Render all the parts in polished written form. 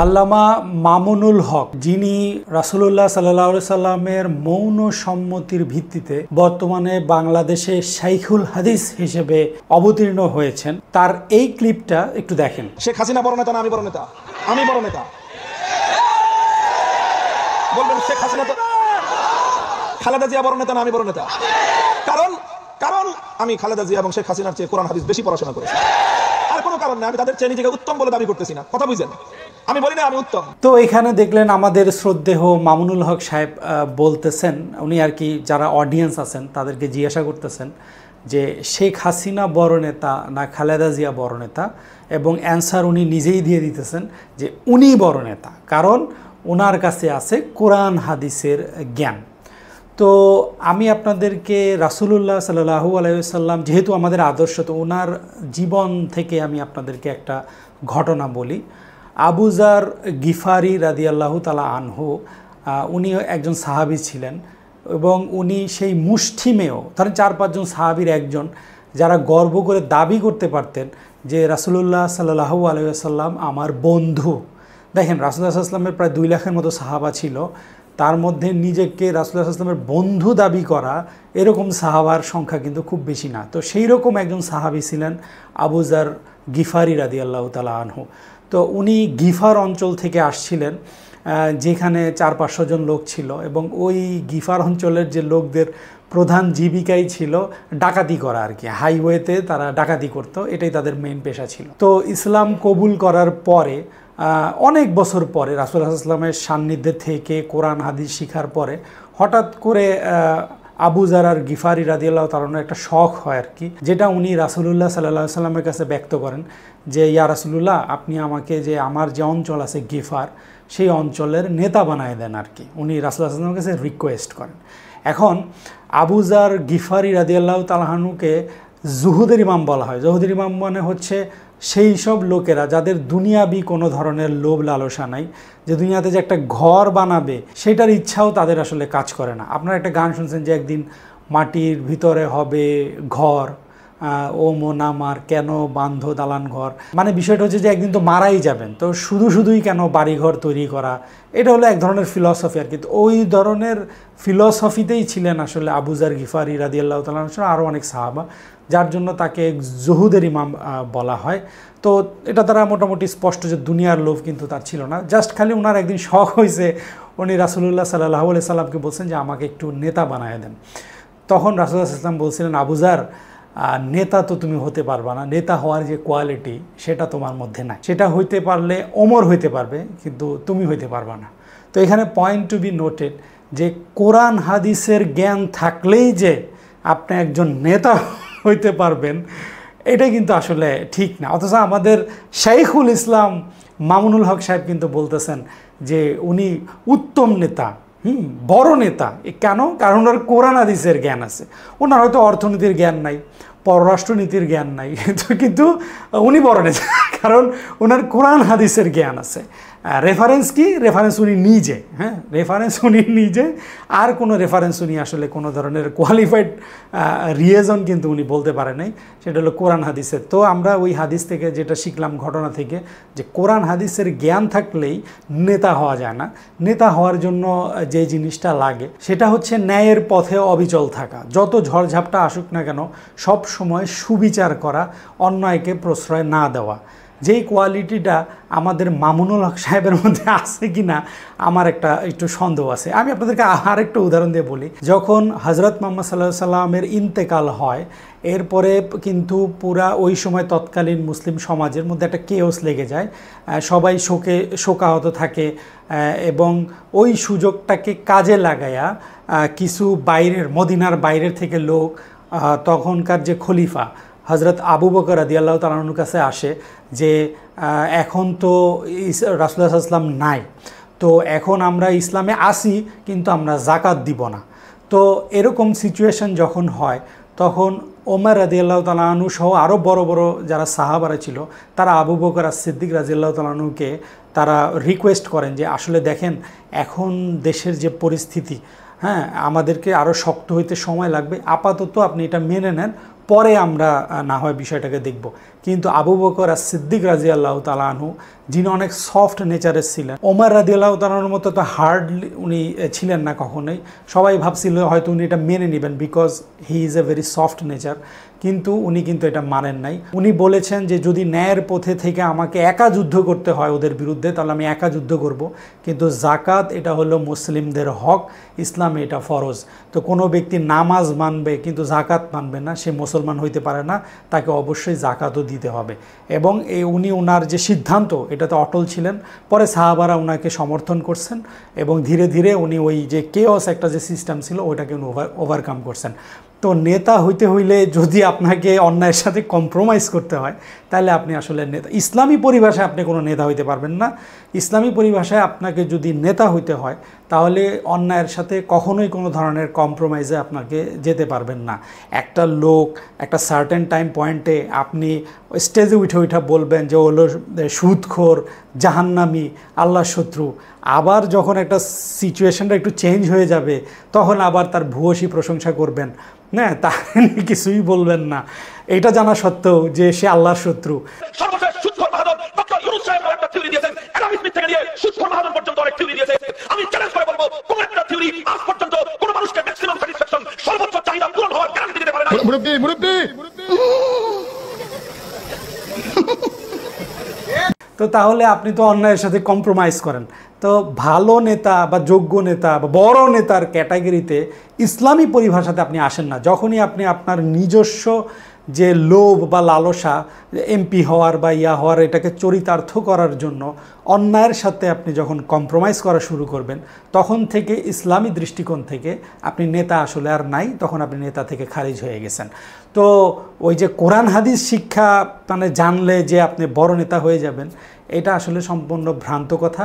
আল্লামা মামুনুল হক, যিনি রাসূলুল্লাহ সাল্লাল্লাহু আলাইহি সাল্লামের মৌন সম্মতির ভিত্তিতে বর্তমানে বাংলাদেশে শাইখুল হাদিস হিসেবে অবতীর্ণ হয়েছেন, তার এই ক্লিপটা একটু দেখেন। শেখ হাসিনা বড় নেতা না আমি বড় নেতা? আমি বড় নেতা। বলবেন শেখ হাসিনা তো, খালেদা জিয়া বড় নেতা না আমি বড় নেতা? কারণ আমি খালেদা জিয়া এবং শেখ হাসিনার চেয়ে কোরআন হাদিস বেশি পড়াশোনা করেছি। আর কোনো কারণ না, আমি তাদের চেয়ে নিজেকে উত্তম বলে দাবি করতেছি না, কথা বুঝেন? আমি বলি না আমি উত্তম। তো এখানে দেখলেন আমাদের শ্রদ্ধেয় মামুনুল হক সাহেব বলতেছেন, উনি আর কি যারা অডিয়েন্স আছেন তাদেরকে জিজ্ঞাসা করতেছেন যে শেখ হাসিনা বড় নেতা না খালেদা জিয়া বড় নেতা, এবং অ্যান্সার উনি নিজেই দিয়ে দিতেছেন যে উনি বড় নেতা, কারণ ওনার কাছে আছে কোরআন হাদিসের জ্ঞান। তো আমি আপনাদেরকে রাসূলুল্লাহ সাল্লাল্লাহু আলাইহি ওয়াসাল্লাম যেহেতু আমাদের আদর্শ, তো ওনার জীবন থেকে আমি আপনাদেরকে একটা ঘটনা বলি। আবু যার গিফারি রাদিয়াল্লাহু তাআলা আনহু, উনি একজন সাহাবী ছিলেন এবং উনি সেই মুষ্টিমেয় ধরেন 4-5 জন সাহাবীর একজন, যারা গর্ব করে দাবি করতে পারতেন যে রাসূলুল্লাহ সাল্লাল্লাহু আলাইহি ওয়াসাল্লাম আমার বন্ধু। দেখেন রাসূলুল্লাহ সাল্লাল্লাহু আলাইহি ওয়াসাল্লামের প্রায় 2 লাখের মতো সাহাবা ছিল, তার মধ্যে নিজেকে রাসূলুল্লাহ সাল্লাল্লাহু আলাইহি ওয়াসাল্লামের বন্ধু দাবি করা এরকম সাহাবার সংখ্যা কিন্তু খুব বেশি না। তো সেই রকম একজন সাহাবী ছিলেন আবু যার গিফারি রাদিয়াল্লাহু তাআলা আনহু। তো উনি গিফার অঞ্চল থেকে আসছিলেন, যেখানে 400-500 জন লোক ছিল, এবং ওই গিফার অঞ্চলের যে লোকদের প্রধান জীবিকাই ছিল ডাকাতি করা আর কি, হাইওয়েতে তারা ডাকাতি করতো, এটাই তাদের মেইন পেশা ছিল। তো ইসলাম কবুল করার পরে অনেক বছর পরে রাসূলুল্লাহ সাল্লাল্লাহু আলাইহি ওয়াসাল্লামের সান্নিধ্যে থেকে কোরআন হাদিস শিখার পরে হঠাৎ করে আবু যার আর গিফারি রাদিয়াল্লাহু তাআলা আনহু একটা শখ হয় আর কি, যেটা উনি রাসূলুল্লাহ সাল্লাল্লাহু আলাইহি ওয়াসাল্লামের কাছে ব্যক্ত করেন যে ইয়া রাসূলুল্লাহ, আপনি আমাকে যে আমার যে অঞ্চল আছে গিফার, সেই অঞ্চলের নেতা বানায় দেন আর কি। উনি রাসূলুল্লাহ সাল্লাল্লাহু আলাইহি ওয়াসাল্লামের কাছে রিকোয়েস্ট করেন। এখন আবু যার গিফারি রাদিয়াল্লাহু তাআলা আনহুকে জুহুদের ইমাম বলা হয়। জুহুদের ইমাম মানে হচ্ছে সেই সব লোকেরা যাদের দুনিয়াবি কোনো ধরনের লোভ লালসা নাই, যে দুনিয়াতে যে একটা ঘর বানাবে সেটার ইচ্ছাও তাদের আসলে কাজ করে না। আপনারা একটা গান শুনছেন যে একদিন মাটির ভিতরে হবে ঘর, ও মন আমার কেন বান্ধ দালান ঘর, মানে বিষয়টা হচ্ছে যে একদিন তো মারাই যাবেন, তো শুধুই কেন বাড়িঘর তৈরি করা, এটা হলো এক ধরনের ফিলসফি আর কি। তো ওই ধরনের ফিলসফিতেই ছিলেন আসলে আবু যার গিফারি রাদিয়াল্লাহু তাআলা আনহু, আরও অনেক সাহাবা, যার জন্য তাকে জুহুদের ইমাম বলা হয়। তো এটা তারা মোটামুটি স্পষ্ট যে দুনিয়ার লোভ কিন্তু তার ছিল না, জাস্ট খালি ওনার একদিন শখ হয়েছে, উনি রাসূলুল্লাহ সাল্লাল্লাহু আলাইহি সাল্লামকে বলছেন যে আমাকে একটু নেতা বানায় দেন। তখন রাসূলুল্লাহ সাল্লাল্লাহু আলাইহি ওয়াসাল্লাম বলছিলেন, আবু যার, নেতা তো তুমি হতে পারবা না, নেতা হওয়ার যে কোয়ালিটি সেটা তোমার মধ্যে নাই, সেটা হইতে পারলে ওমর হইতে পারবে, কিন্তু তুমি হইতে পারবা না। তো এখানে পয়েন্ট টু বি নোটেড যে কোরআন হাদিসের জ্ঞান থাকলেই যে আপনি একজন নেতা হইতে পারবেন, এটা কিন্তু আসলে ঠিক না। অথচ আমাদের শাইখুল ইসলাম মামুনুল হক সাহেব কিন্তু বলতেছেন যে উনি উত্তম নেতা, বড় নেতা। কেন? কারণ ওনার কোরআন হাদিসের জ্ঞান আছে। ওনার হয়তো অর্থনীতির জ্ঞান নাই, পররাষ্ট্রনীতির জ্ঞান নাই, কিন্তু উনি বড় নেতা কারণ ওনার কোরআন হাদিসের জ্ঞান আছে। রেফারেন্স কি? রেফারেন্স উনি নিজে, রেফারেন্স উনি নিজে, আর কোনো রেফারেন্স উনি আসলে কোনো ধরনের কোয়ালিফাইড রিয়েজন কিন্তু উনি বলতে পারে নাই, সেটা হলো কোরআন হাদিসের। তো আমরা ওই হাদিস থেকে যেটা শিখলাম, ঘটনা থেকে, যে কোরআন হাদিসের জ্ঞান থাকলেই নেতা হওয়া যায় না। নেতা হওয়ার জন্য যে জিনিসটা লাগে সেটা হচ্ছে ন্যায়ের পথে অবিচল থাকা, যত ঝড়ঝাপটা আসুক না কেন সব সময় সুবিচার করা, অন্যায়কে প্রশ্রয় না দেওয়া। যেই কোয়ালিটিটা আমাদের মামুনুল হক সাহেবের মধ্যে আছে কি না আমার একটু সন্দেহ আছে। আমি আপনাদেরকে আরেকটা উদাহরণ দিয়ে বলি। যখন হযরত মুহাম্মদ সাল্লাল্লাহু আলাইহি সাল্লামের ইন্তেকাল হয়, এরপরে কিন্তু পুরা ওই সময় তৎকালীন মুসলিম সমাজের মধ্যে একটা কেওস লেগে যায়, সবাই শোকাহত থাকে, এবং ওই সুযোগটাকে কাজে লাগায়া কিছু মদিনার বাইরের থেকে লোক তখনকার যে খলিফা হযরত আবু বকর রাদিয়াল্লাহু তাআলা আনহুর কাছে আসে যে এখন তো রাসূলুল্লাহ সাল্লাল্লাহু আলাইহি ওয়াসাল্লাম নাই, তো এখন আমরা ইসলামে আসি কিন্তু আমরা যাকাত দিব না। তো এরকম সিচুয়েশন যখন হয়, তখন ওমর রাদিয়াল্লাহু তাআলা আনহু সহ আরও বড় বড় যারা সাহাবারা ছিল, তারা আবু বকর সিদ্দিক রাদিয়াল্লাহু তাআলা আনহুকে তারা রিকোয়েস্ট করেন যে আসলে দেখেন এখন দেশের যে পরিস্থিতি, আমাদেরকে আরও শক্ত হইতে সময় লাগবে, আপাতত আপনি এটা মেনে নেন, পরে আমরা না হয় বিষয়টাকে দেখব। কিন্তু আবু বকর আর সিদ্দিক রাদিয়াল্লাহু তাআলা আনহু, যিনি অনেক সফট নেচারের ছিলেন, ওমর রাদিয়াল্লাহু তাআলার মতো তো হার্ডলি উনি ছিলেন না কখনোই। সবাই ভাবছিল হয়তো উনি এটা মেনে নেবেন, because he is a very soft nature, কিন্তু উনি কিন্তু এটা মানেন নাই। উনি বলেছেন যে যদি ন্যায়ের পথে থেকে আমাকে একা যুদ্ধ করতে হয় ওদের বিরুদ্ধে, তাহলে আমি একা যুদ্ধ করব, কিন্তু জাকাত এটা হলো মুসলিমদের হক, ইসলামে এটা ফরজ। তো কোনো ব্যক্তি নামাজ মানবে কিন্তু জাকাত মানবে না, সে মুসলমান হইতে পারে না, তাকে অবশ্যই জাকাতও দিতে হবে। এবং উনি ওনার যে সিদ্ধান্ত এটাতে অটল ছিলেন। পরে সাহাবারা ওনাকে সমর্থন করছেন এবং ধীরে ধীরে উনি ওই যে কেওস একটা যে সিস্টেম ছিল ওইটাকে উনি ওভারকাম করছেন। তো নেতা হইতে হইলে যদি আপনাকে অন্যায়ের সাথে কম্প্রোমাইজ করতে হয়, তাহলে আপনি আসলে নেতা, ইসলামী পরিভাষায় আপনি কোনো নেতা হইতে পারবেন না। ইসলামী পরিভাষায় আপনাকে যদি নেতা হইতে হয়, তাহলে অন্যায়ের সাথে কখনোই কোনো ধরনের কম্প্রোমাইজে আপনাকে যেতে পারবেন না। একটা লোক একটা সার্টেন টাইম পয়েন্টে আপনি স্টেজে উঠে বলবেন যে হলো সুদখোর, জাহান্নামী, আল্লাহর শত্রু, আবার যখন একটা সিচুয়েশনটা একটু চেঞ্জ হয়ে যাবে তখন আবার তার ভূয়সী প্রশংসা করবেন, না তাকে কিছুই বলবেন না, এটা জানা সত্ত্বেও যে সে আল্লাহর শত্রু। তো তাহলে আপনি তো অন্যায়ের সাথে কম্প্রোমাইজ করেন। তো ভালো নেতা বা যোগ্য নেতা বা বড় নেতার ক্যাটাগরিতে ইসলামী পরিভাষাতে আপনি আসেন না। যখনই আপনি আপনার নিজস্ব যে লোভ বা লালসা, এমপি হওয়ার বা হওয়ার, এটাকে চরিতার্থ করার জন্য অন্যায়ের সাথে আপনি যখন কম্প্রোমাইজ করা শুরু করবেন, তখন থেকে ইসলামী দৃষ্টিকোণ থেকে আপনি নেতা আসলে আর নাই, তখন আপনি নেতা থেকে খারিজ হয়ে গেছেন। তো ওই যে কোরআন হাদিস শিক্ষা মানে জানলে যে আপনি বড় নেতা হয়ে যাবেন, এটা আসলে সম্পূর্ণ ভ্রান্ত কথা।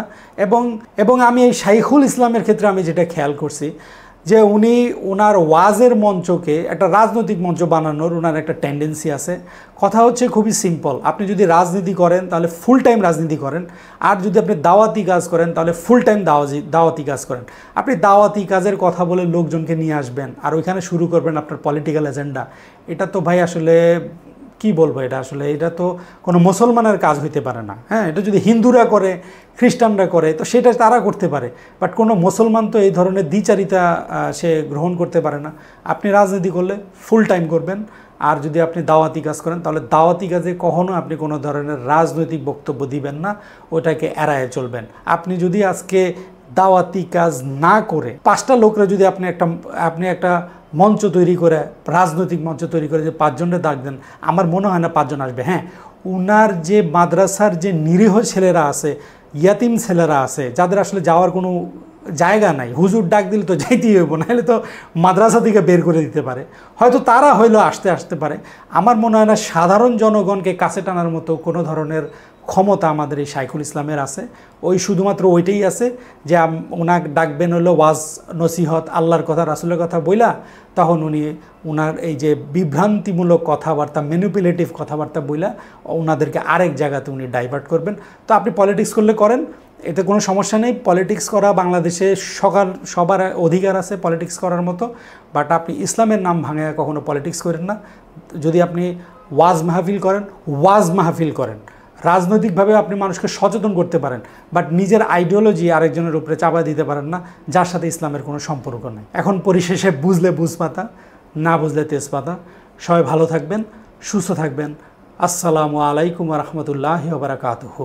এবং আমি এই শাইখুল ইসলামের ক্ষেত্রে আমি যেটা খেয়াল করছি, যে উনি ওনার ওয়াজের মঞ্চকে একটা রাজনৈতিক মঞ্চ বানানোর ওনার একটা টেন্ডেন্সি আছে। কথা হচ্ছে খুবই সিম্পল, আপনি যদি রাজনীতি করেন তাহলে ফুল টাইম রাজনীতি করেন, আর যদি আপনি দাওয়াতি কাজ করেন তাহলে ফুল টাইম দাওয়াতি কাজ করেন। আপনি দাওয়াতি কাজের কথা বলে লোকজনকে নিয়ে আসবেন আর ওইখানে শুরু করবেন আপনার পলিটিক্যাল এজেন্ডা, এটা তো ভাই আসলে কি বলবো, এটা তো কোনো মুসলমানের কাজ হইতে পারে না। হ্যাঁ, এটা যদি হিন্দুরা করে, খ্রিস্টানরা করে, তো সেটা তারা করতে পারে, বাট কোনো মুসলমান তো এই ধরনের দ্বিচারিতা সে গ্রহণ করতে পারে না। আপনি রাজনীতি করলে ফুল টাইম করবেন, আর যদি আপনি দাওয়াতি কাজ করেন তাহলে দাওয়াতি কাজে কখনো আপনি কোনো ধরনের রাজনৈতিক বক্তব্য দিবেন না, ওটাকে এড়ায় চলবেন। আপনি যদি আজকে দাওয়াতি কাজ না করে 5টা লোকরা যদি আপনি একটা মঞ্চ তৈরি করে, রাজনৈতিক মঞ্চ তৈরি করে যে 5 জনের ডাক দেন, আমার মনে হয় না 5 জন আসবে। হ্যাঁ, উনার যে মাদ্রাসার যে নিরীহ ছেলেরা আছে, ইয়াতিম ছেলেরা আছে, যাদের আসলে যাওয়ার কোনো জায়গা নাই, হুজুর ডাক দিলে তো যাইতেই হইব, নাহলে তো মাদ্রাসা থেকে বের করে দিতে পারে, হয়তো তারা হইলেও আসতে পারে। আমার মনে হয় না সাধারণ জনগণকে কাছে টানার মতো কোনো ধরনের ক্ষমতা আমাদের এই শাইখুল ইসলামের আছে। ওই শুধুমাত্র ওইটাই আছে যে ওনাকে ডাকবেন হলো ওয়াজ নসিহত, আল্লাহর কথা, রাসূলের কথা বইলা, তখন উনি ওনার এই যে বিভ্রান্তিমূলক কথাবার্তা, ম্যানিপুলেটিভ কথাবার্তা বইলা ওনাদেরকে আরেক জায়গাতে উনি ডাইভার্ট করবেন। তো আপনি পলিটিক্স করলে করেন, এতে কোনো সমস্যা নেই। পলিটিক্স করা বাংলাদেশে সবার অধিকার আছে পলিটিক্স করার মতো, বাট আপনি ইসলামের নাম ভাঙায় কখনো পলিটিক্স করেন না। যদি আপনি ওয়াজ মাহফিল করেন, রাজনৈতিকভাবে আপনি মানুষকে সচেতন করতে পারেন, বাট নিজের আইডিওলজি আরেকজনের উপরে চাপা দিতে পারেন না, যার সাথে ইসলামের কোনো সম্পর্ক নেই। এখন পরিশেষে বুঝলে বুঝপাতা, না বুঝলে তেজপাতা। সবাই ভালো থাকবেন, সুস্থ থাকবেন। আসসালামু আলাইকুম ওয়া রাহমাতুল্লাহি ওয়া বারাকাতুহু।